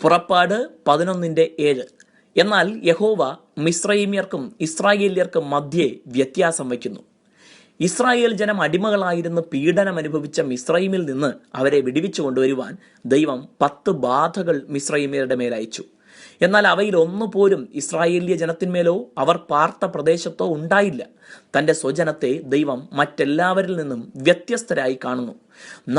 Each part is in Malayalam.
പുറപ്പാട് 11:7. എന്നാൽ യഹോവ മിസ്രയീമ്യർക്കും ഇസ്രായേല്യർക്കും മധ്യേ വ്യത്യാസം വയ്ക്കുന്നു. ഇസ്രായേൽ ജനം അടിമകളായിരുന്ന് പീഡനം അനുഭവിച്ച മിസ്രയീമിൽ നിന്ന് അവരെ വിടുവിച്ചു കൊണ്ടുവരുവാൻ ദൈവം 10 ബാധകൾ മിസ്രയീമ്യരുടെ മേലയച്ചു. എന്നാൽ അവയിൽ ഒന്നുപോലും ഇസ്രായേല്യ ജനത്തിന്മേലോ അവർ പാർത്ത പ്രദേശത്തോ ഉണ്ടായില്ല. തൻ്റെ സ്വജനത്തെ ദൈവം മറ്റെല്ലാവരിൽ നിന്നും വ്യത്യസ്തരായി കാണുന്നു.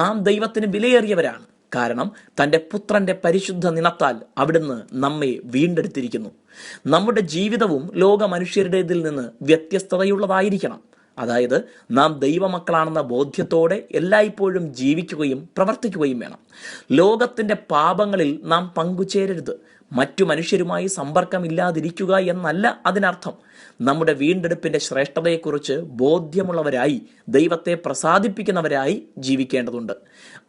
നാം ദൈവത്തിന് വിലയേറിയവരാണ്. കാരണം തൻ്റെ പുത്രന്റെ പരിശുദ്ധ നിണത്താൽ അവിടുന്ന് നമ്മെ വീണ്ടെടുത്തിരിക്കുന്നു. നമ്മുടെ ജീവിതവും ലോക മനുഷ്യരുടേതിൽ നിന്ന് വ്യത്യസ്തതയുള്ളതായിരിക്കണം. അതായത് നാം ദൈവമക്കളാണെന്ന ബോധ്യത്തോടെ എല്ലായ്പ്പോഴും ജീവിക്കുകയും പ്രവർത്തിക്കുകയും വേണം. ലോകത്തിൻ്റെ പാപങ്ങളിൽ നാം പങ്കുചേരരുത്. മറ്റു മനുഷ്യരുമായി സമ്പർക്കമില്ലാതിരിക്കുക എന്നല്ല അതിനർത്ഥം. നമ്മുടെ വീണ്ടെടുപ്പിന്റെ ശ്രേഷ്ഠതയെക്കുറിച്ച് ബോധ്യമുള്ളവരായി ദൈവത്തെ പ്രസാദിപ്പിക്കുന്നവരായി ജീവിക്കേണ്ടതുണ്ട്.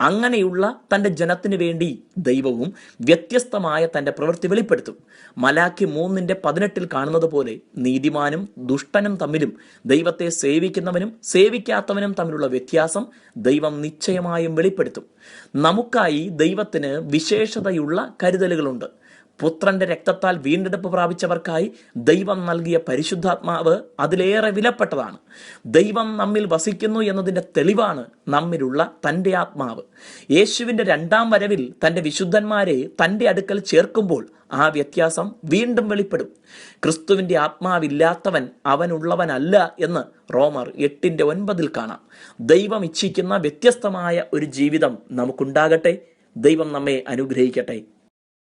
അങ്ങനെയുള്ള തൻ്റെ ജനത്തിന് വേണ്ടി ദൈവവും വ്യത്യസ്തമായ തൻ്റെ പ്രവൃത്തി വെളിപ്പെടുത്തും. മലാക്കി 3:18 കാണുന്നത് പോലെ നീതിമാനും ദുഷ്ടനും തമ്മിലും ദൈവത്തെ സേവിക്കുന്നവനും സേവിക്കാത്തവനും തമ്മിലുള്ള വ്യത്യാസം ദൈവം നിശ്ചയമായും വെളിപ്പെടുത്തും. നമുക്കായി ദൈവത്തിന് വിശേഷതയുള്ള കരുതലുകളുണ്ട്. പുത്രന്റെ രക്തത്താൽ വീണ്ടെടുപ്പ് പ്രാപിച്ചവർക്കായി ദൈവം നൽകിയ പരിശുദ്ധാത്മാവ് അതിലേറെ വിലപ്പെട്ടതാണ്. ദൈവം നമ്മിൽ വസിക്കുന്നു എന്നതിൻ്റെ തെളിവാണ് നമ്മിലുള്ള തൻ്റെ ആത്മാവ്. യേശുവിൻ്റെ 2ാം വരവിൽ തൻ്റെ വിശുദ്ധന്മാരെ തൻ്റെ അടുക്കൽ ചേർക്കുമ്പോൾ ആ വ്യത്യാസം വീണ്ടും വെളിപ്പെടും. ക്രിസ്തുവിൻ്റെ ആത്മാവില്ലാത്തവൻ അവനുള്ളവനല്ല എന്ന് റോമർ 8:9 കാണാം. ദൈവം ഇച്ഛിക്കുന്ന വ്യത്യസ്തമായ ഒരു ജീവിതം നമുക്കുണ്ടാകട്ടെ. ദൈവം നമ്മെ അനുഗ്രഹിക്കട്ടെ.